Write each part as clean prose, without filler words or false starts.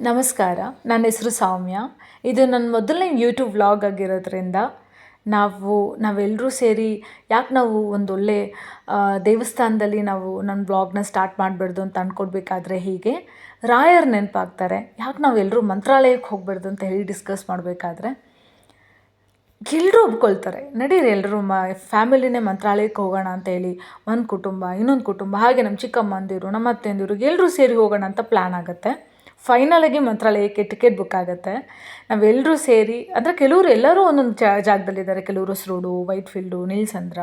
ನಮಸ್ಕಾರ. ನನ್ನ ಹೆಸರು ಸೌಮ್ಯ. ಇದು ನನ್ನ ಮೊದಲನೇ ಯೂಟ್ಯೂಬ್ ವ್ಲಾಗ್ ಆಗಿರೋದ್ರಿಂದ ನಾವೆಲ್ಲರೂ ಸೇರಿ ಯಾಕೆ ನಾವು ಒಂದೊಳ್ಳೆ ದೇವಸ್ಥಾನದಲ್ಲಿ ನನ್ನ ವ್ಲಾಗ್ನ ಸ್ಟಾರ್ಟ್ ಮಾಡಬಾರ್ದು ಅಂತ ಅಂದ್ಕೊಡ್ಬೇಕಾದ್ರೆ ಹೀಗೆ ರಾಯರ್ ನೆನಪಾಗ್ತಾರೆ. ಯಾಕೆ ನಾವೆಲ್ಲರೂ ಮಂತ್ರಾಲಯಕ್ಕೆ ಹೋಗಬಾರ್ದು ಅಂತ ಹೇಳಿ ಡಿಸ್ಕಸ್ ಮಾಡಬೇಕಾದ್ರೆ ಎಲ್ಲರೂ ಒಪ್ಕೊಳ್ತಾರೆ. ನಡೀರಿ ಎಲ್ಲರೂ ಫ್ಯಾಮಿಲಿನೇ ಮಂತ್ರಾಲಯಕ್ಕೆ ಹೋಗೋಣ ಅಂತ ಹೇಳಿ ಒಂದು ಕುಟುಂಬ, ಇನ್ನೊಂದು ಕುಟುಂಬ, ಹಾಗೆ ನಮ್ಮ ಚಿಕ್ಕಮ್ಮಂದಿರು, ನಮ್ಮ ಅತ್ತೆಯಂದಿರು ಎಲ್ಲರೂ ಸೇರಿ ಹೋಗೋಣ ಅಂತ ಪ್ಲ್ಯಾನ್ ಆಗುತ್ತೆ. ಫೈನಲಾಗಿ ಮಂತ್ರಾಲಯಕ್ಕೆ ಟಿಕೆಟ್ ಬುಕ್ ಆಗುತ್ತೆ. ನಾವೆಲ್ಲರೂ ಸೇರಿ ಅಂದರೆ ಎಲ್ಲರೂ ಒಂದೊಂದು ಜಾಗದಲ್ಲಿದ್ದಾರೆ. ಕೆಲವರು ಹೊಸರೋಡು, ವೈಟ್ಫೀಲ್ಡು, ನಿಲ್ಸಂದ್ರ,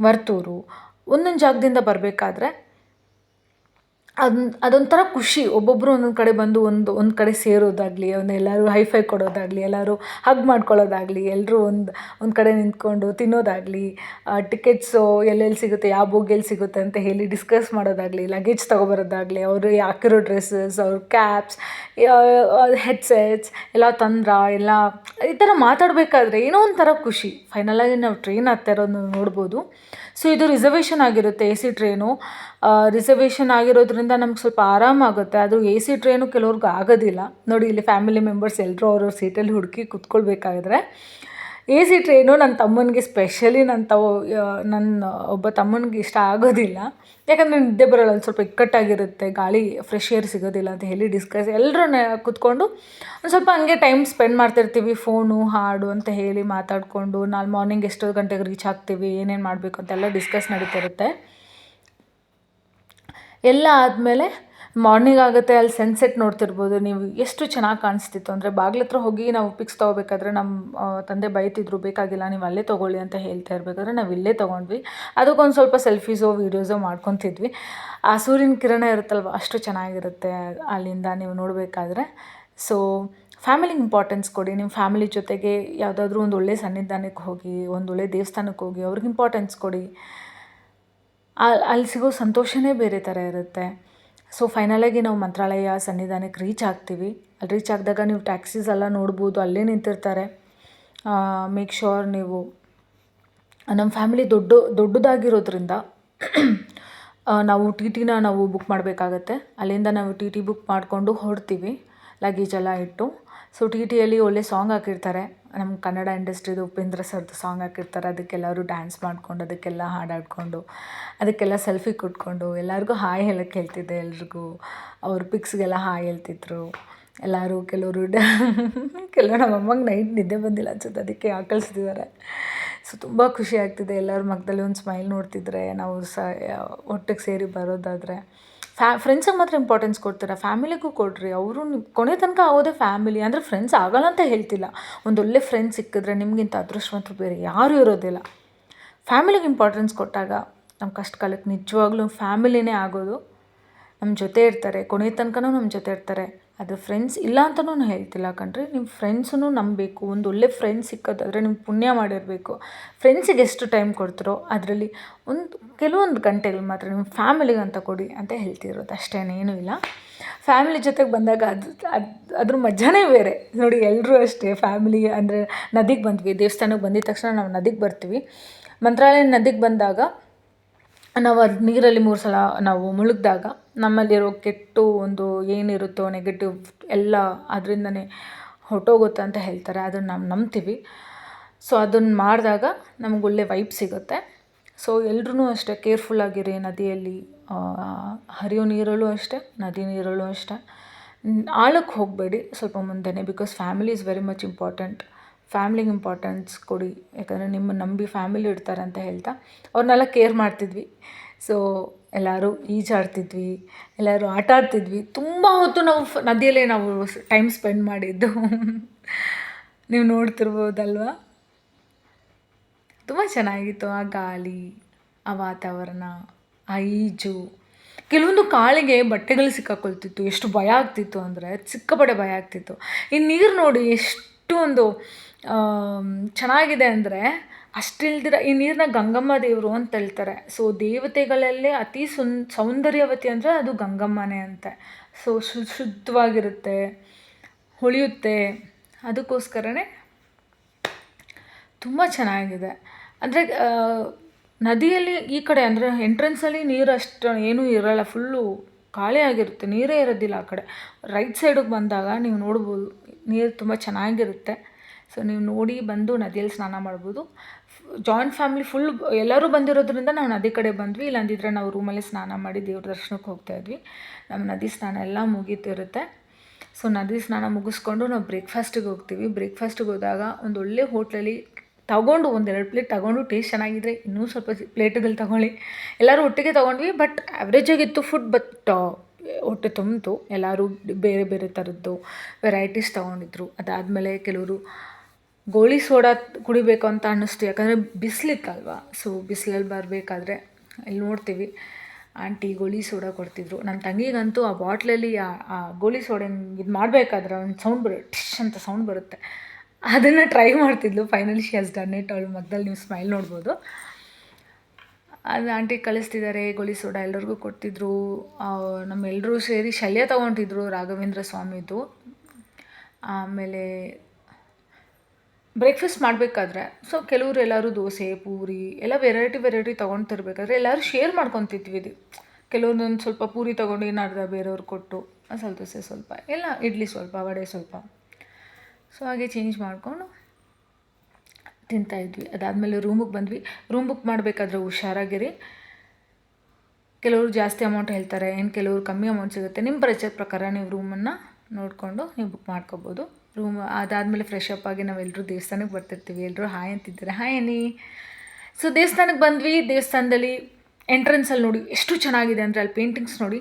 ವರ್ತೂರು, ಒಂದೊಂದು ಜಾಗದಿಂದ ಬರಬೇಕಾದ್ರೆ ಅದೊಂಥರ ಖುಷಿ. ಒಬ್ಬೊಬ್ಬರು ಒಂದೊಂದು ಕಡೆ ಬಂದು ಒಂದು ಕಡೆ ಸೇರೋದಾಗಲಿ, ಎಲ್ಲರೂ ಹೈಫೈ ಕೊಡೋದಾಗಲಿ, ಎಲ್ಲರೂ ಹಗ್ ಮಾಡ್ಕೊಳ್ಳೋದಾಗಲಿ, ಎಲ್ಲರೂ ಒಂದು ಕಡೆ ನಿಂತ್ಕೊಂಡು ತಿನ್ನೋದಾಗಲಿ, ಟಿಕೆಟ್ಸು ಎಲ್ಲೆಲ್ಲಿ ಸಿಗುತ್ತೆ, ಯಾವ ಬೋಗಿಯಲ್ಲಿ ಸಿಗುತ್ತೆ ಅಂತ ಹೇಳಿ ಡಿಸ್ಕಸ್ ಮಾಡೋದಾಗಲಿ, ಲಗೇಜ್ ತೊಗೊಬರೋದಾಗಲಿ, ಅವರು ಹಾಕಿರೋ ಡ್ರೆಸ್ಸಸ್, ಅವ್ರ ಕ್ಯಾಪ್ಸ್, ಹೆಡ್ಸೆಟ್ಸ್ ಎಲ್ಲ ಎಲ್ಲ ಈ ಥರ ಮಾತಾಡಬೇಕಾದ್ರೆ ಏನೋ ಒಂಥರ ಖುಷಿ. ಫೈನಲಾಗಿ ನಾವು ಟ್ರೈನ್ ಹತ್ತಾ ಇರೋದು ನೋಡ್ಬೋದು. ಸೊ ಇದು ರಿಸರ್ವೇಷನ್ ಆಗಿರುತ್ತೆ, ಎ ಸಿ ಟ್ರೈನು. ರಿಸರ್ವೇಷನ್ ಆಗಿರೋದ್ರಿಂದ ನಮ್ಗೆ ಸ್ವಲ್ಪ ಆರಾಮಾಗುತ್ತೆ. ಅದು ಎ ಸಿ ಟ್ರೈನು ಕೆಲವ್ರಿಗೆ ಆಗೋದಿಲ್ಲ. ನೋಡಿ, ಇಲ್ಲಿ ಫ್ಯಾಮಿಲಿ ಮೆಂಬರ್ಸ್ ಎಲ್ಲರೂ ಅವ್ರವ್ರ ಸೀಟಲ್ಲಿ ಹುಡುಕಿ ಕೂತ್ಕೊಳ್ಬೇಕಾದ್ರೆ ಎ ಸಿ ಟ್ರೈನು ನನ್ನ ತಮ್ಮನಿಗೆ ಸ್ಪೆಷಲಿ ನನ್ನ ಒಬ್ಬ ತಮ್ಮನಿಗೆ ಇಷ್ಟ ಆಗೋದಿಲ್ಲ. ಯಾಕಂದರೆ ನಿದ್ದೆ ಬರೋಲ್ಲ, ಒಂದು ಸ್ವಲ್ಪ ಇಕ್ಕಟ್ಟಾಗಿರುತ್ತೆ, ಗಾಳಿ ಫ್ರೆಶ್ ಏರ್ ಸಿಗೋದಿಲ್ಲ ಅಂತ ಹೇಳಿ ಎಲ್ಲರೂ ಕೂತ್ಕೊಂಡು ಒಂದು ಸ್ವಲ್ಪ ಹಂಗೆ ಟೈಮ್ ಸ್ಪೆಂಡ್ ಮಾಡ್ತಿರ್ತೀವಿ. ಫೋನು, ಹಾಡು ಅಂತ ಹೇಳಿ ಮಾತಾಡಿಕೊಂಡು ನಾಳೆ ಮಾರ್ನಿಂಗ್ ಎಷ್ಟು ಗಂಟೆಗೆ ರೀಚ್ ಆಗ್ತೀವಿ, ಏನೇನು ಮಾಡಬೇಕು ಅಂತೆಲ್ಲ ಡಿಸ್ಕಸ್ ನಡೀತಿರುತ್ತೆ. ಎಲ್ಲ ಆದಮೇಲೆ ಮಾರ್ನಿಂಗ್ ಆಗುತ್ತೆ. ಅಲ್ಲಿ ಸನ್ಸೆಟ್ ನೋಡ್ತಿರ್ಬೋದು ನೀವು. ಎಷ್ಟು ಚೆನ್ನಾಗಿ ಕಾಣಿಸ್ತಿತ್ತು ಅಂದರೆ ಬಾಗ್ಲ ಹತ್ರ ಹೋಗಿ ನಾವು ಪಿಕ್ಸ್ ತೊಗೋಬೇಕಾದ್ರೆ ನಮ್ಮ ತಂದೆ ಬೈತಿದ್ರು, ಬೇಕಾಗಿಲ್ಲ ನೀವು ಅಲ್ಲೇ ತೊಗೊಳ್ಳಿ ಅಂತ ಹೇಳ್ತಾ ಇರಬೇಕಾದ್ರೆ ನಾವು ಇಲ್ಲೇ ತೊಗೊಂಡ್ವಿ. ಅದಕ್ಕೊಂದು ಸ್ವಲ್ಪ ಸೆಲ್ಫೀಸೋ ವೀಡಿಯೋಸೋ ಮಾಡ್ಕೊತಿದ್ವಿ. ಆ ಸೂರ್ಯನ ಕಿರಣ ಇರುತ್ತಲ್ವ, ಅಷ್ಟು ಚೆನ್ನಾಗಿರುತ್ತೆ ಅಲ್ಲಿಂದ ನೀವು ನೋಡಬೇಕಾದ್ರೆ. ಸೊ ಫ್ಯಾಮಿಲಿಗೆ ಇಂಪಾರ್ಟೆನ್ಸ್ ಕೊಡಿ. ನಿಮ್ಮ ಫ್ಯಾಮಿಲಿ ಜೊತೆಗೆ ಯಾವುದಾದ್ರೂ ಒಂದು ಒಳ್ಳೆಯ ಸನ್ನಿಧಾನಕ್ಕೆ ಹೋಗಿ, ಒಂದು ಒಳ್ಳೆಯ ದೇವಸ್ಥಾನಕ್ಕೆ ಹೋಗಿ ಅವ್ರಿಗೆ ಇಂಪಾರ್ಟೆನ್ಸ್ ಕೊಡಿ. ಅಲ್ಲಿ ಸಿಗೋ ಸಂತೋಷವೇ ಬೇರೆ ಥರ ಇರುತ್ತೆ. ಸೊ ಫೈನಲಾಗಿ ನಾವು ಮಂತ್ರಾಲಯ ಸನ್ನಿಧಾನಕ್ಕೆ ರೀಚ್ ಆಗ್ತೀವಿ. ಅಲ್ಲಿ ರೀಚ್ ಆಗಿದಾಗ ನೀವು ಟ್ಯಾಕ್ಸೀಸ್ ಎಲ್ಲ ನೋಡ್ಬೋದು, ಅಲ್ಲೇ ನಿಂತಿರ್ತಾರೆ. ಮೇಕ್ ಶ್ಯೂರ್ ನೀವು ನಮ್ಮ ಫ್ಯಾಮಿಲಿ ದೊಡ್ಡದಾಗಿರೋದ್ರಿಂದ ನಾವು ಟಿ ಟಿನ ಬುಕ್ ಮಾಡಬೇಕಾಗತ್ತೆ. ಅಲ್ಲಿಂದ ನಾವು ಟಿ ಟಿ ಬುಕ್ ಮಾಡಿಕೊಂಡು ಹೊರಡ್ತೀವಿ, ಲಗೇಜೆಲ್ಲ ಇಟ್ಟು. ಸೊ ಟಿ ಟಿಯಲ್ಲಿ ಒಳ್ಳೆ ಸಾಂಗ್ ಹಾಕಿರ್ತಾರೆ, ನಮ್ಮ ಕನ್ನಡ ಇಂಡಸ್ಟ್ರಿದು ಉಪೇಂದ್ರ ಸರ್ದು ಸಾಂಗ್ ಹಾಕಿರ್ತಾರೆ. ಅದಕ್ಕೆಲ್ಲರೂ ಡ್ಯಾನ್ಸ್ ಮಾಡ್ಕೊಂಡು, ಅದಕ್ಕೆಲ್ಲ ಹಾಡಾಡಿಕೊಂಡು, ಅದಕ್ಕೆಲ್ಲ ಸೆಲ್ಫಿ ಕೊಟ್ಕೊಂಡು, ಎಲ್ಲರಿಗೂ ಹಾಯ್ ಹೇಳೋಕ್ಕೆ ಹೇಳ್ತಿದ್ದೆ. ಎಲ್ರಿಗೂ ಅವ್ರ ಪಿಕ್ಸ್ಗೆಲ್ಲ ಹಾಯ್ ಹೇಳ್ತಿದ್ರು ಎಲ್ಲರೂ. ಕೆಲವರು ನಮ್ಮಮ್ಮಗೆ ನೈಟ್ ನಿದ್ದೆ ಬಂದಿಲ್ಲ ಅನ್ಸುತ್ತೆ, ಅದಕ್ಕೆ ಕಳಿಸ್ತಿದ್ದಾರೆ. ಸೊ ತುಂಬ ಖುಷಿ ಆಗ್ತಿದೆ. ಎಲ್ಲರ ಮಗದಲ್ಲಿ ಒಂದು ಸ್ಮೈಲ್ ನೋಡ್ತಿದ್ರೆ ನಾವು ಒಟ್ಟಿಗೆ ಸೇರಿ ಬರೋದಾದರೆ. ಫ್ರೆಂಡ್ಸಿಗೆ ಮಾತ್ರ ಇಂಪಾರ್ಟೆನ್ಸ್ ಕೊಡ್ತೀರಾ, ಫ್ಯಾಮಿಲಿಗೂ ಕೊಡ್ರಿ. ಅವರು ಕೊನೆ ತನಕ ಆಗೋದೇ ಫ್ಯಾಮಿಲಿ. ಅಂದರೆ ಫ್ರೆಂಡ್ಸ್ ಆಗೋಲ್ಲ ಅಂತ ಹೇಳ್ತಿಲ್ಲ, ಒಂದೊಳ್ಳೆ ಫ್ರೆಂಡ್ಸ್ ಸಿಕ್ಕಿದ್ರೆ ನಿಮಗಿಂತ ಅದೃಷ್ಟವಂತರು ಬೇರೆ ಯಾರೂ ಇರೋದಿಲ್ಲ. ಫ್ಯಾಮಿಲಿಗೆ ಇಂಪಾರ್ಟೆನ್ಸ್ ಕೊಟ್ಟಾಗ ನಮ್ಮ ಕಷ್ಟ ಕಾಲಕ್ಕೆ ನಿಜವಾಗ್ಲೂ ಫ್ಯಾಮಿಲಿನೇ ಆಗೋದು. ನಮ್ಮ ಜೊತೆ ಇರ್ತಾರೆ, ಕೊನೆ ತನಕನೂ ನಮ್ಮ ಜೊತೆ ಇರ್ತಾರೆ. ಅದು ಫ್ರೆಂಡ್ಸ್ ಇಲ್ಲ ಅಂತಲೂ ನಾನು ಹೇಳ್ತಿಲ್ಲ ಕಣ್ರಿ. ನಿಮ್ಮ ಫ್ರೆಂಡ್ಸನ್ನು ನಂಬಬೇಕು. ಒಂದು ಒಳ್ಳೆ ಫ್ರೆಂಡ್ಸ್ ಸಿಕ್ಕೋದಾದರೆ ನೀವು ಪುಣ್ಯ ಮಾಡಿರಬೇಕು. ಫ್ರೆಂಡ್ಸಿಗೆ ಎಷ್ಟು ಟೈಮ್ ಕೊಡ್ತೀರೋ ಅದರಲ್ಲಿ ಕೆಲವೊಂದು ಗಂಟೆಗಳು ಮಾತ್ರ ನಿಮ್ಮ ಫ್ಯಾಮಿಲಿಗೆ ಅಂತ ಕೊಡಿ ಅಂತ ಹೇಳ್ತಿರೋದು, ಅಷ್ಟೇನೇನೂ ಇಲ್ಲ. ಫ್ಯಾಮಿಲಿ ಜೊತೆಗೆ ಬಂದಾಗ ಅದ್ರ ಮಜಾನೇ ಬೇರೆ. ನೋಡಿ, ಎಲ್ಲರೂ ಅಷ್ಟೇ ಫ್ಯಾಮಿಲಿ ಅಂದರೆ ನದಿಗೆ ಬಂದ್ವಿ, ದೇವಸ್ಥಾನಕ್ಕೆ ಬಂದಿದ ತಕ್ಷಣ ನಾವು ನದಿಗೆ ಬರ್ತೀವಿ. ಮಂತ್ರಾಲಯ ನದಿಗೆ ಬಂದಾಗ ನಾವು ಅದು ನೀರಲ್ಲಿ 3 ಸಲ ನಾವು ಮುಳುಗಿದಾಗ ನಮ್ಮಲ್ಲಿರೋ ಕೆಟ್ಟು ಒಂದು ಏನಿರುತ್ತೋ ನೆಗೆಟಿವ್ ಎಲ್ಲ ಅದರಿಂದನೇ ಹೊರಟೋಗುತ್ತೆ ಅಂತ ಹೇಳ್ತಾರೆ. ಅದನ್ನು ನಾವು ನಂಬ್ತೀವಿ. ಸೊ ಅದನ್ನು ಮಾಡಿದಾಗ ನಮ್ಗೆ ಒಳ್ಳೆ ವೈಬ್ ಸಿಗುತ್ತೆ. ಸೊ ಎಲ್ರೂ ಅಷ್ಟೇ ಕೇರ್ಫುಲ್ಲಾಗಿರಿ. ನದಿಯಲ್ಲಿ ಹರಿಯೋ ನೀರಲ್ಲೂ ಅಷ್ಟೇ, ನದಿ ನೀರಲ್ಲೂ ಅಷ್ಟೇ ಆಳಕ್ಕೆ ಹೋಗಬೇಡಿ, ಸ್ವಲ್ಪ ಮುಂದೆನೇ. Because family is very much important. ಫ್ಯಾಮ್ಲಿಗೆ ಇಂಪಾರ್ಟೆನ್ಸ್ ಕೊಡಿ. ಯಾಕಂದರೆ ನಿಮ್ಮನ್ನು ನಂಬಿ ಫ್ಯಾಮಿಲಿ ಇರ್ತಾರೆ ಅಂತ ಹೇಳ್ತಾ ಅವ್ರನ್ನೆಲ್ಲ ಕೇರ್ ಮಾಡ್ತಿದ್ವಿ. ಸೊ ಎಲ್ಲರೂ ಈಜಾಡ್ತಿದ್ವಿ, ಎಲ್ಲರೂ ಆಟ ಆಡ್ತಿದ್ವಿ. ತುಂಬ ಹೊತ್ತು ನಾವು ನದಿಯಲ್ಲೇ ನಾವು ಟೈಮ್ ಸ್ಪೆಂಡ್ ಮಾಡಿದ್ದು ನೀವು ನೋಡ್ತಿರ್ಬೋದಲ್ವ. ತುಂಬ ಚೆನ್ನಾಗಿತ್ತು ಆ ಗಾಳಿ, ಆ ವಾತಾವರಣ, ಆ ಈಜು. ಕೆಲವೊಂದು ಕಾಲಿಗೆ ಬಟ್ಟೆಗಳು ಸಿಕ್ಕಾಕೊಳ್ತಿತ್ತು. ಎಷ್ಟು ಭಯ ಆಗ್ತಿತ್ತು ಅಂದರೆ ಸಿಕ್ಕಾಪಟ್ಟೆ ಭಯ ಆಗ್ತಿತ್ತು. ಈ ನೀರು ನೋಡಿ ಎಷ್ಟು ಒಂದು ಚೆನ್ನಾಗಿದೆ ಅಂದರೆ, ಅಷ್ಟಿಲ್ದಿರ ಈ ನೀರನ್ನ ಗಂಗಮ್ಮ ದೇವರು ಅಂತ ಹೇಳ್ತಾರೆ. ಸೊ ದೇವತೆಗಳಲ್ಲೇ ಅತಿ ಸೌಂದರ್ಯವತಿ ಅಂದರೆ ಅದು ಗಂಗಮ್ಮನೇ ಅಂತೆ. ಸೊ ಶುದ್ಧವಾಗಿರುತ್ತೆ, ಹೊಳೆಯುತ್ತೆ. ಅದಕ್ಕೋಸ್ಕರನೇ ತುಂಬ ಚೆನ್ನಾಗಿದೆ. ಅಂದರೆ ನದಿಯಲ್ಲಿ ಈ ಕಡೆ ಅಂದರೆ ಎಂಟ್ರೆನ್ಸಲ್ಲಿ ನೀರು ಅಷ್ಟು ಏನೂ ಇರೋಲ್ಲ, ಫುಲ್ಲು ಖಾಲಿಯಾಗಿರುತ್ತೆ, ನೀರೇ ಇರೋದಿಲ್ಲ ಆ ಕಡೆ. ರೈಟ್ ಸೈಡಿಗೆ ಬಂದಾಗ ನೀವು ನೋಡ್ಬೋದು ನೀರು ತುಂಬ ಚೆನ್ನಾಗಿರುತ್ತೆ. ಸೊ ನೀವು ನೋಡಿ ಬಂದು ನದಿಯಲ್ಲಿ ಸ್ನಾನ ಮಾಡ್ಬೋದು. ಜಾಯಿಂಟ್ ಫ್ಯಾಮಿಲಿ ಫುಲ್ ಎಲ್ಲರೂ ಬಂದಿರೋದ್ರಿಂದ ನಾವು ನದಿ ಕಡೆ ಬಂದ್ವಿ, ಇಲ್ಲಾಂದಿದ್ರೆ ನಾವು ರೂಮಲ್ಲೇ ಸ್ನಾನ ಮಾಡಿ ದೇವ್ರ ದರ್ಶನಕ್ಕೆ ಹೋಗ್ತಾಯಿದ್ವಿ. ನಮ್ಮ ನದಿ ಸ್ನಾನ ಎಲ್ಲ ಮುಗೀತಿರುತ್ತೆ. ಸೊ ನದಿ ಸ್ನಾನ ಮುಗಿಸ್ಕೊಂಡು ನಾವು ಬ್ರೇಕ್ಫಾಸ್ಟಿಗೆ ಹೋಗ್ತೀವಿ. ಬ್ರೇಕ್ಫಾಸ್ಟಿಗೆ ಹೋದಾಗ ಒಂದು ಒಳ್ಳೆ ಹೋಟ್ಲಲ್ಲಿ ತಗೊಂಡು 1-2 ಪ್ಲೇಟ್ ತಗೊಂಡು, ಟೇಸ್ಟ್ ಚೆನ್ನಾಗಿದ್ರೆ ಇನ್ನೂ ಸ್ವಲ್ಪ ಪ್ಲೇಟ್ಗಳು ತಗೊಳ್ಳಿ. ಎಲ್ಲರೂ ಒಟ್ಟಿಗೆ ತೊಗೊಂಡ್ವಿ, ಬಟ್ ಆ್ಯಾವ್ರೇಜಾಗಿತ್ತು ಫುಡ್. ಬಟ್ ಹೊಟ್ಟೆ ತುಂಬಿತು. ಎಲ್ಲರೂ ಬೇರೆ ಬೇರೆ ಥರದ್ದು ವೆರೈಟೀಸ್ ತೊಗೊಂಡಿದ್ರು. ಅದಾದಮೇಲೆ ಕೆಲವರು ಗೋಳಿ ಸೋಡಾ ಕುಡಿಬೇಕು ಅಂತ ಅನ್ನಿಸ್ತು, ಯಾಕಂದರೆ ಬಿಸಿಲಿತ್ತಲ್ವ. ಸೊ ಬಿಸಿಲಲ್ಲಿ ಬರಬೇಕಾದ್ರೆ ಇಲ್ಲಿ ನೋಡ್ತೀವಿ ಆಂಟಿ ಗೋಳಿ ಸೋಡಾ ಕೊಡ್ತಿದ್ರು. ನನ್ನ ತಂಗಿಗಂತೂ ಆ ಬಾಟ್ಲಲ್ಲಿ ಆ ಗೋಳಿ ಸೋಡಾ ಇದು ಮಾಡಬೇಕಾದ್ರೆ ಒಂದು ಸೌಂಡ್ ಬರುತ್ತೆ, ಟಿಶ್ ಅಂತ ಸೌಂಡ್ ಬರುತ್ತೆ. ಅದನ್ನು ಟ್ರೈ ಮಾಡ್ತಿದ್ಲು. Finally she has done it. ಅವಳು ಮಗ್ದಲ್ಲಿ ನೀವು ಸ್ಮೈಲ್ ನೋಡ್ಬೋದು. ಅದು ಆಂಟಿ ಕಳಿಸ್ತಿದ್ದಾರೆ ಗೋಳಿ ಸೋಡಾ, ಎಲ್ಲರಿಗೂ ಕೊಡ್ತಿದ್ರು. ನಮ್ಮೆಲ್ಲರೂ ಸೇರಿ ಶಲ್ಯ ತೊಗೊಂಡಿದ್ರು ರಾಘವೇಂದ್ರ ಸ್ವಾಮಿದು. ಆಮೇಲೆ ಬ್ರೇಕ್ಫಾಸ್ಟ್ ಮಾಡಬೇಕಾದ್ರೆ ಸೊ ಕೆಲವರು ಎಲ್ಲರೂ ದೋಸೆ, ಪೂರಿ ಎಲ್ಲ ವೆರೈಟಿ ತೊಗೊಳ್ತಿರ್ಬೇಕಾದ್ರೆ ಎಲ್ಲರೂ ಶೇರ್ ಮಾಡ್ಕೊತಿದ್ವಿ. ಇದು ಕೆಲವೊಂದೊಂದು ಸ್ವಲ್ಪ ಪೂರಿ ತೊಗೊಂಡು ಅರ್ಧ ಬೇರೆಯವ್ರು ಕೊಟ್ಟು, ಮಸಾಲೆ ದೋಸೆ ಸ್ವಲ್ಪ, ಎಲ್ಲ ಇಡ್ಲಿ ಸ್ವಲ್ಪ, ವಡೆ ಸ್ವಲ್ಪ, ಸೊ ಹಾಗೆ ಚೇಂಜ್ ಮಾಡಿಕೊಂಡು ತಿಂತಾಯಿದ್ವಿ. ಅದಾದಮೇಲೆ ರೂಮಿಗೆ ಬಂದ್ವಿ. ರೂಮ್ ಬುಕ್ ಮಾಡಬೇಕಾದ್ರೆ ಹುಷಾರಾಗಿರಿ. ಕೆಲವರು ಜಾಸ್ತಿ ಅಮೌಂಟ್ ಹೇಳ್ತಾರೆ, ಕೆಲವರು ಕಮ್ಮಿ ಅಮೌಂಟ್ ಸಿಗುತ್ತೆ. ನಿಮ್ಮ ಬಜೆಟ್ ಪ್ರಕಾರ ನೀವು ರೂಮನ್ನು ನೋಡಿಕೊಂಡು ನೀವು ಬುಕ್ ಮಾಡ್ಕೋಬೋದು. ಅದಾದಮೇಲೆ ಫ್ರೆಶ್ ಅಪ್ ಆಗಿ ನಾವೆಲ್ಲರೂ ದೇವಸ್ಥಾನಕ್ಕೆ ಬರ್ತಿರ್ತೀವಿ. ಎಲ್ಲರೂ ಹಾಯ್ ಅಂತಿದ್ದಾರೆ, ಹಾಯ್ ಅನ್ನಿ. ಸೊ ದೇವಸ್ಥಾನಕ್ಕೆ ಬಂದ್ವಿ. ದೇವಸ್ಥಾನದಲ್ಲಿ ಎಂಟ್ರೆನ್ಸಲ್ಲಿ ನೋಡಿ ಎಷ್ಟು ಚೆನ್ನಾಗಿದೆ ಅಂದರೆ, ಅಲ್ಲಿ ಪೇಂಟಿಂಗ್ಸ್ ನೋಡಿ.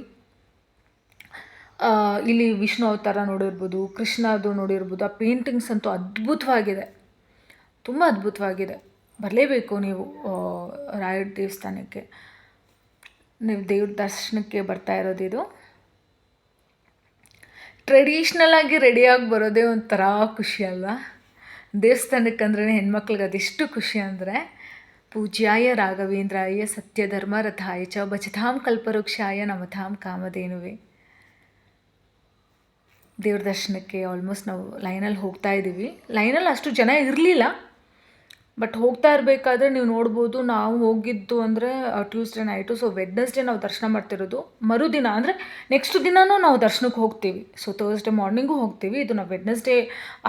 ಇಲ್ಲಿ ವಿಷ್ಣು ಅವತಾರ ನೋಡಿರ್ಬೋದು, ಕೃಷ್ಣದು ನೋಡಿರ್ಬೋದು. ಆ ಪೇಂಟಿಂಗ್ಸ್ ಅಂತೂ ಅದ್ಭುತವಾಗಿದೆ, ತುಂಬ ಅದ್ಭುತವಾಗಿದೆ. ಬರಲೇಬೇಕು ನೀವು ರಾಯರ ದೇವಸ್ಥಾನಕ್ಕೆ. ನೀವು ದೇವ್ರ ದರ್ಶನಕ್ಕೆ ಬರ್ತಾ ಇರೋದಿದು. ಟ್ರೆಡಿಷ್ನಲಾಗಿ ರೆಡಿಯಾಗಿ ಬರೋದೇ ಒಂಥರ ಖುಷಿ ಅಲ್ವಾ. ದೇವಸ್ಥಾನಕ್ಕೆ ಅಂದ್ರೆ ಹೆಣ್ಮಕ್ಳಿಗೆ ಅದೆಷ್ಟು ಖುಷಿ ಅಂದರೆ, ಪೂಜ್ಯಾಯ ರಾಘವೇಂದ್ರಾಯ ಸತ್ಯಧರ್ಮ ರಥಾಯ ಚ ಭಜತಾಂ ಕಲ್ಪವೃಕ್ಷಾಯ ನಮತಾಂ ಕಾಮಧೇನುವೆ. ದೇವ್ರ ದರ್ಶನಕ್ಕೆ ಆಲ್ಮೋಸ್ಟ್ ನಾವು ಲೈನಲ್ಲಿ ಹೋಗ್ತಾ ಇದ್ದೀವಿ. ಲೈನಲ್ಲಿ ಅಷ್ಟು ಜನ ಇರಲಿಲ್ಲ, ಬಟ್ ಹೋಗ್ತಾ ಇರಬೇಕಾದ್ರೆ ನೀವು ನೋಡ್ಬೋದು. ನಾವು ಹೋಗಿದ್ದು ಅಂದರೆ ಟ್ಯೂಸ್ಡೇ ನೈಟು. ಸೊ ವೆಡ್ನೆಸ್ಡೇ ನಾವು ದರ್ಶನ ಮಾಡ್ತಿರೋದು. ಮರುದಿನ ಅಂದರೆ ನೆಕ್ಸ್ಟ್ ದಿನವೂ ನಾವು ದರ್ಶನಕ್ಕೆ ಹೋಗ್ತೀವಿ. ಸೊ ಥರ್ಸ್ಡೇ ಮಾರ್ನಿಂಗು ಹೋಗ್ತೀವಿ. ಇದು ನಾವು ವೆಡ್ನೆಸ್ಡೇ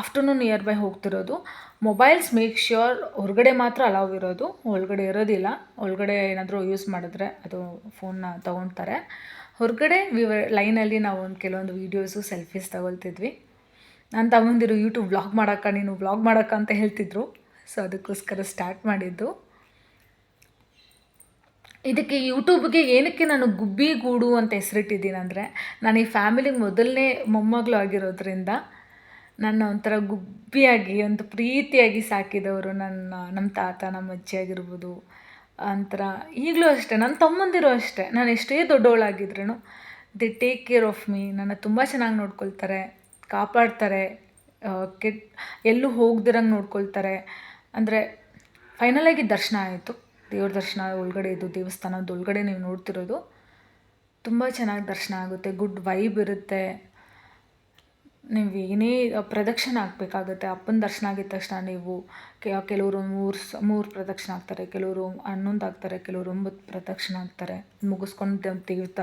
ಆಫ್ಟರ್ನೂನ್ ನಿಯರ್ ಬೈ ಹೋಗ್ತಿರೋದು. ಮೊಬೈಲ್ಸ್ ಮೇಕ್ ಶ್ಯೂರ್ ಹೊರಗಡೆ ಮಾತ್ರ ಅಲೌವ್ ಇರೋದು, ಒಳಗಡೆ ಇರೋದಿಲ್ಲ. ಒಳಗಡೆ ಏನಾದರೂ ಯೂಸ್ ಮಾಡಿದ್ರೆ ಅದು ಫೋನ್ನ ತೊಗೊಳ್ತಾರೆ. ಹೊರಗಡೆ ಲೈನಲ್ಲಿ ನಾವು ಕೆಲವೊಂದು ವೀಡಿಯೋಸು, ಸೆಲ್ಫೀಸ್ ತಗೊಳ್ತಿದ್ವಿ. ನನ್ನ ತಗೊಂಡಿರೋ ಯೂಟ್ಯೂಬ್ ವ್ಲಾಗ್ ಮಾಡೋಕ್ಕ, ನೀನು ವ್ಲಾಗ್ ಮಾಡೋಕ್ಕ ಅಂತ ಹೇಳ್ತಿದ್ರು. ಸೊ ಅದಕ್ಕೋಸ್ಕರ ಸ್ಟಾರ್ಟ್ ಮಾಡಿದ್ದು. ಇದಕ್ಕೆ ಯೂಟ್ಯೂಬ್ಗೆ ಏನಕ್ಕೆ ನಾನು ಗುಬ್ಬಿ ಗೂಡು ಅಂತ ಹೆಸರಿಟ್ಟಿದ್ದೀನಿ ಅಂದರೆ, ನಾನು ಈ ಫ್ಯಾಮಿಲಿಗೆ ಮೊದಲನೇ ಮೊಮ್ಮಗಳು ಆಗಿರೋದ್ರಿಂದ ನನ್ನ ಒಂಥರ ಗುಬ್ಬಿಯಾಗಿ, ಒಂದು ಪ್ರೀತಿಯಾಗಿ ಸಾಕಿದವರು ನಮ್ಮ ತಾತ, ನಮ್ಮ ಅಜ್ಜಿ ಆಗಿರ್ಬೋದು. ಒಂಥರ ಈಗಲೂ ಅಷ್ಟೇ, ನನ್ನ ತಮ್ಮಂದಿರು ಅಷ್ಟೇ. ನಾನು ಎಷ್ಟೇ ದೊಡ್ಡವಳಾಗಿದ್ರೂ they take care of me. ನನ್ನ ತುಂಬ ಚೆನ್ನಾಗಿ ನೋಡ್ಕೊಳ್ತಾರೆ, ಕಾಪಾಡ್ತಾರೆ, ಎಲ್ಲೂ ಹೋಗ್ದಿರಂಗೆ ನೋಡ್ಕೊಳ್ತಾರೆ. ಅಂದರೆ ಫೈನಲಾಗಿ ದರ್ಶನ ಆಯಿತು. ದೇವ್ರ ದರ್ಶನ ಒಳಗಡೆ, ಇದು ದೇವಸ್ಥಾನದ ಒಳಗಡೆ ನೀವು ನೋಡ್ತಿರೋದು. ತುಂಬ ಚೆನ್ನಾಗಿ ದರ್ಶನ ಆಗುತ್ತೆ, ಗುಡ್ ವೈಬ್ ಇರುತ್ತೆ. ನೀವು ಏನೇ ಪ್ರದಕ್ಷಿಣೆ ಹಾಕಬೇಕಾಗುತ್ತೆ. ಅಪ್ಪನ ದರ್ಶನ ಆಗಿದ ತಕ್ಷಣ ನೀವು ಕೆಲವರು 3 ಪ್ರದಕ್ಷಿಣೆ ಆಗ್ತಾರೆ, ಕೆಲವರು 11 ಆಗ್ತಾರೆ, ಕೆಲವರು 9 ಪ್ರದಕ್ಷಿಣೆ ಆಗ್ತಾರೆ. ಮುಗಿಸ್ಕೊಂಡು ದೇವತ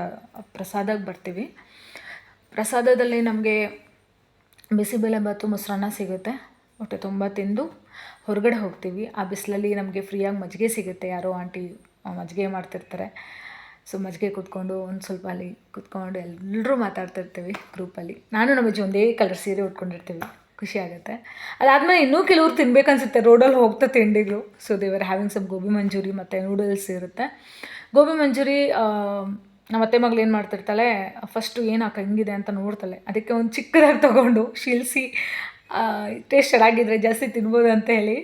ಪ್ರಸಾದಕ್ಕೆ ಬರ್ತೀವಿ. ಪ್ರಸಾದದಲ್ಲಿ ನಮಗೆ ಬಿಸಿಬೇಳೆಭಾತು, ಮೊಸರನ್ನ ಸಿಗುತ್ತೆ. ಹೊಟ್ಟೆ ತುಂಬ ತಿಂದು ಹೊರಗಡೆ ಹೋಗ್ತೀವಿ. ಆ ಬಿಸಿಲಲ್ಲಿ ನಮಗೆ ಫ್ರೀಯಾಗಿ ಮಜ್ಜಿಗೆ ಸಿಗುತ್ತೆ. ಯಾರೋ ಆಂಟಿ ಮಜ್ಜಿಗೆ ಮಾಡ್ತಿರ್ತಾರೆ. ಸೊ ಮಜ್ಜಿಗೆ ಕುತ್ಕೊಂಡು ಒಂದು ಸ್ವಲ್ಪ ಅಲ್ಲಿ ಕುತ್ಕೊಂಡು ಎಲ್ಲರೂ ಮಾತಾಡ್ತಿರ್ತೀವಿ ಗ್ರೂಪಲ್ಲಿ. ನಾನು ನಮ್ಮ ಅಜ್ಜಿ ಒಂದೇ ಕಲರ್ ಸೀರೆ ಉಟ್ಕೊಂಡಿರ್ತೀವಿ, ಖುಷಿ ಆಗುತ್ತೆ. ಅದಾದಮೇಲೆ ಇನ್ನೂ ಕೆಲವ್ರು ತಿನ್ಬೇಕನ್ಸುತ್ತೆ ರೋಡಲ್ಲಿ ಹೋಗ್ತಾ ತಿಂಡಿಗಳು. ಸೊ ದೇವರ್ ಹ್ಯಾವಿಂಗ್ ಸಮ್ ಗೋಬಿ ಮಂಚೂರಿ ಮತ್ತು ನೂಡಲ್ಸ್ ಇರುತ್ತೆ. ಗೋಬಿ ಮಂಚೂರಿ ನಮ್ಮ ಅತ್ತೆ ಮಗಳು ಏನು ಮಾಡ್ತಿರ್ತಾಳೆ, ಫಸ್ಟು ಏನು ಹೆಂಗಿದೆ ಅಂತ ನೋಡ್ತಾಳೆ. ಅದಕ್ಕೆ ಒಂದು ಚಿಕ್ಕದಾಗಿ ತೊಗೊಂಡು ಶಿಲ್ಸಿ ಟೇಸ್ಟ್ ಚೆನ್ನಾಗಿದ್ರೆ ಜಾಸ್ತಿ ತಿನ್ಬೋದು ಅಂತ ಹೇಳಿ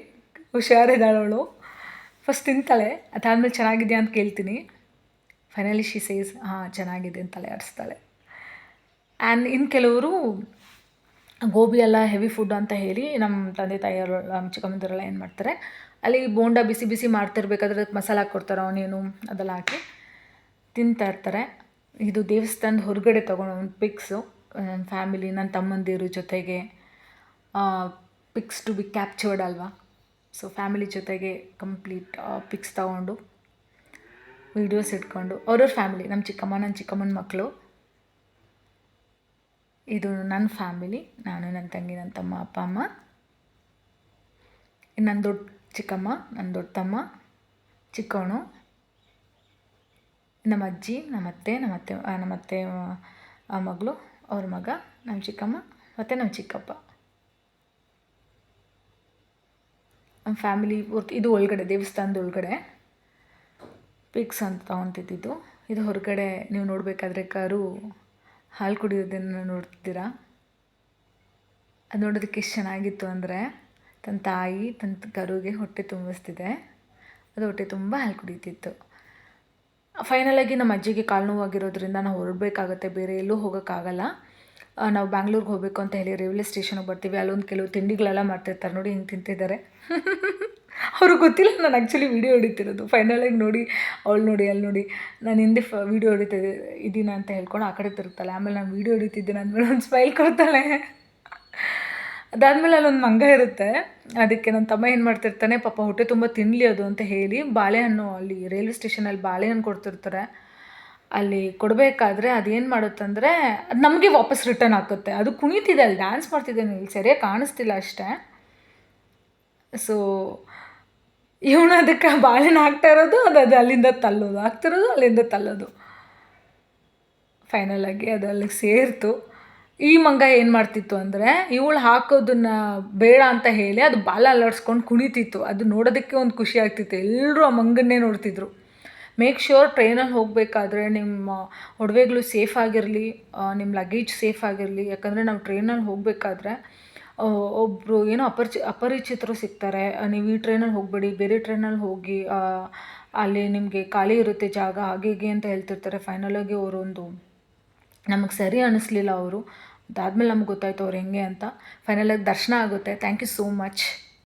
ಹುಷಾರಿದ್ದಾಳವಳು. ಫಸ್ಟ್ ತಿಂತಾಳೆ, ಅದಾದಮೇಲೆ ಚೆನ್ನಾಗಿದೆಯಾ ಅಂತ ಕೇಳ್ತೀನಿ. ಫೈನಲಿ ಶಿ ಸೇಸ್ ಚೆನ್ನಾಗಿದೆ ಅಂತಲೇ ಆಡಿಸ್ತಾಳೆ. ಆ್ಯಂಡ್ ಇನ್ನು ಕೆಲವರು ಗೋಬಿ ಎಲ್ಲ ಹೆವಿ ಫುಡ್ ಅಂತ ಹೇಳಿ ನಮ್ಮ ತಂದೆ ತಾಯಿಯವರು, ನಮ್ಮ ಚಿಕ್ಕಮ್ಮಂದಿರೆಲ್ಲ ಏನು ಮಾಡ್ತಾರೆ, ಅಲ್ಲಿ ಬೋಂಡ ಬಿಸಿ ಬಿಸಿ ಮಾಡ್ತಿರ್ಬೇಕಾದ್ರೆ ಅದಕ್ಕೆ ಮಸಾಲೆ ಹಾಕ್ಕೊಡ್ತಾರೆ, ಆನಿಯನು ಅದೆಲ್ಲ ಹಾಕಿ ತಿಂತಾ ಇರ್ತಾರೆ. ಇದು ದೇವಸ್ಥಾನದ ಹೊರಗಡೆ ತೊಗೊಳ್ಳೋ ಒಂದು ಪಿಕ್ಸು. ನನ್ನ ಫ್ಯಾಮಿಲಿ, ನನ್ನ ತಮ್ಮಂದಿರು ಜೊತೆಗೆ ಪಿಕ್ಸ್ ಟು ಬಿ ಕ್ಯಾಪ್ಚರ್ಡ್ ಅಲ್ವಾ. ಸೊ ಫ್ಯಾಮಿಲಿ ಜೊತೆಗೆ ಕಂಪ್ಲೀಟ್ ಪಿಕ್ಸ್ ತೊಗೊಂಡು ವೀಡಿಯೋಸ್ ಇಟ್ಕೊಂಡು ಅವ್ರವ್ರ ಫ್ಯಾಮಿಲಿ, ನಮ್ಮ ಚಿಕ್ಕಮ್ಮ, ನನ್ನ ಚಿಕ್ಕಮ್ಮನ ಮಕ್ಕಳು ಇದು ನನ್ನ ಫ್ಯಾಮಿಲಿ, ನಾನು, ನನ್ನ ತಂಗಿ, ನನ್ನ ತಮ್ಮ, ಅಪ್ಪ ಅಮ್ಮ, ಇನ್ನು ನನ್ನ ದೊಡ್ಡ ಚಿಕ್ಕಮ್ಮ, ನನ್ನ ದೊಡ್ಡ ತಮ್ಮ, ಚಿಕ್ಕವನು, ನಮ್ಮ ಅಜ್ಜಿ, ನಮ್ಮತ್ತೆ ಮಗಳು, ಅವ್ರ ಮಗ, ನಮ್ಮ ಚಿಕ್ಕಮ್ಮ ಮತ್ತು ನಮ್ಮ ಚಿಕ್ಕಪ್ಪ. ನಮ್ಮ ಫ್ಯಾಮಿಲಿ ಇದು ಒಳಗಡೆ, ದೇವಸ್ಥಾನದ ಒಳಗಡೆ ಪಿಕ್ಸ್ ಅಂತ ತೊಗೊತಿದ್ದು. ಇದು ಹೊರಗಡೆ ನೀವು ನೋಡಬೇಕಾದ್ರೆ ಕರು ಹಾಲು ಕುಡಿಯೋದನ್ನು ನೋಡ್ತಿದ್ದೀರಾ. ಅದು ನೋಡೋದಕ್ಕೆ ಎಷ್ಟು ಚೆನ್ನಾಗಿತ್ತು ಅಂದರೆ, ತನ್ನ ತಾಯಿ ತನ್ನ ಕರುಗೆ ಹೊಟ್ಟೆ ತುಂಬಿಸ್ತಿದೆ, ಅದು ಹೊಟ್ಟೆ ತುಂಬ ಹಾಲು ಕುಡಿತಿತ್ತು. ಫೈನಲಾಗಿ ನಮ್ಮ ಅಜ್ಜಿಗೆ ಕಾಲು ನೋವಾಗಿರೋದ್ರಿಂದ ನಾವು ಹೊರಡಬೇಕಾಗತ್ತೆ, ಬೇರೆ ಎಲ್ಲೂ ಹೋಗೋಕ್ಕಾಗಲ್ಲ. ನಾವು ಬ್ಯಾಂಗ್ಳೂರ್ಗೆ ಹೋಗಬೇಕು ಅಂತ ಹೇಳಿ ರೈಲ್ವೆ ಸ್ಟೇಷನ್ಗೆ ಬರ್ತೀವಿ. ಅಲ್ಲೊಂದು ಕೆಲವು ತಿಂಡಿಗಳೆಲ್ಲ ಮಾಡ್ತಿರ್ತಾರೆ ನೋಡಿ, ಹಿಂಗೆ ತಿಂತಿದ್ದಾರೆ. ಅವ್ರಿಗೆ ಗೊತ್ತಿಲ್ಲ ನಾನು ಆ್ಯಕ್ಚುಲಿ ವೀಡಿಯೋ ಹೊಡಿತಿರೋದು. ಫೈನಲಾಗಿ ನೋಡಿ, ಅವಳು ನೋಡಿ, ಅಲ್ಲಿ ನೋಡಿ, ನಾನು ಹಿಂದೆ ವೀಡಿಯೋ ಹೊಡಿತಿದ್ದೆ ಇದೀನ ಅಂತ ಹೇಳ್ಕೊಂಡು ಆ ಕಡೆ ತಿರುಗ್ತಾಳೆ. ಆಮೇಲೆ ನಾನು ವೀಡಿಯೋ ಹೊಡಿತಿದ್ದೇನೆ ಅಂದಮೇಲೆ ಒಂದು ಸ್ಮೈಲ್ ಕೊಡ್ತಾಳೆ. ಅದಾದಮೇಲೆ ಅಲ್ಲೊಂದು ಮಂಗ ಇರುತ್ತೆ. ಅದಕ್ಕೆ ನನ್ನ ತಮ್ಮ ಏನು ಮಾಡ್ತಿರ್ತಾನೆ, ಪಾಪ ಹೊಟ್ಟೆ ತುಂಬ ತಿನ್ನಲಿ ಅದು ಅಂತ ಹೇಳಿ ಬಾಳೆಹಣ್ಣು, ಅಲ್ಲಿ ರೈಲ್ವೆ ಸ್ಟೇಷನಲ್ಲಿ ಬಾಳೆಹಣ್ಣು ಕೊಡ್ತಿರ್ತಾರೆ. ಅಲ್ಲಿ ಕೊಡಬೇಕಾದ್ರೆ ಅದೇನು ಮಾಡುತ್ತಂದರೆ ಅದು ನಮಗೆ ವಾಪಸ್ ರಿಟರ್ನ್ ಹಾಕುತ್ತೆ. ಅದು ಕುಣಿತಿದೆ, ಅಲ್ಲಿ ಡ್ಯಾನ್ಸ್ ಮಾಡ್ತಿದ್ದೆ, ಇಲ್ಲಿ ಸರಿಯಾಗಿ ಕಾಣಿಸ್ತಿಲ್ಲ ಅಷ್ಟೇ. ಸೊ ಇವನು ಅದಕ್ಕೆ ಬಾಳೆಹಣ್ಣು ಹಾಕ್ತಾ ಇರೋದು, ಅದು ಅಲ್ಲಿಂದ ತಳ್ಳೋದು, ಹಾಕ್ತಿರೋದು ಅಲ್ಲಿಂದ ತಳ್ಳೋದು. ಫೈನಲಾಗಿ ಅದು ಅಲ್ಲಿಗೆ ಸೇರಿತು. ಈ ಮಂಗ ಏನು ಮಾಡ್ತಿತ್ತು ಅಂದರೆ, ಇವಳು ಹಾಕೋದನ್ನು ಬೇಡ ಅಂತ ಹೇಳಿ ಅದು ಬಾಲ ಅಲ್ಲಾಡ್ಸ್ಕೊಂಡು ಕುಣಿತಿತ್ತು. ಅದು ನೋಡೋದಕ್ಕೆ ಒಂದು ಖುಷಿ ಆಗ್ತಿತ್ತು. ಎಲ್ಲರೂ ಆ ಮಂಗನ್ನೇ ನೋಡ್ತಿದ್ರು. ಮೇಕ್ ಶ್ಯೂರ್ ಟ್ರೈನಲ್ಲಿ ಹೋಗಬೇಕಾದ್ರೆ ನಿಮ್ಮ ಒಡವೆಗಳು ಸೇಫ್ ಆಗಿರಲಿ, ನಿಮ್ಮ ಲಗೇಜ್ ಸೇಫ್ ಆಗಿರಲಿ. ಯಾಕಂದರೆ ನಾವು ಟ್ರೈನಲ್ಲಿ ಹೋಗಬೇಕಾದ್ರೆ ಒಬ್ಬರು ಏನೋ ಅಪರಿಚಿತರು ಸಿಗ್ತಾರೆ. ನೀವು ಈ ಟ್ರೈನಲ್ಲಿ ಹೋಗಬೇಡಿ, ಬೇರೆ ಟ್ರೈನಲ್ಲಿ ಹೋಗಿ, ಅಲ್ಲಿ ನಿಮಗೆ ಖಾಲಿ ಇರುತ್ತೆ ಜಾಗ, ಹಾಗೆ ಹೀಗೆ ಅಂತ ಹೇಳ್ತಿರ್ತಾರೆ. ಫೈನಲಾಗಿ ಅವರೊಂದು ನಮಗೆ ಸರಿ ಅನ್ನಿಸ್ಲಿಲ್ಲ ಅವರು. ಅದಾದಮೇಲೆ ನಮ್ಗೆ ಗೊತ್ತಾಯ್ತು ಅವ್ರು ಹೆಂಗೆ ಅಂತ. ಫೈನಲಾಗಿ ದರ್ಶನ ಆಗುತ್ತೆ. Thank you so much.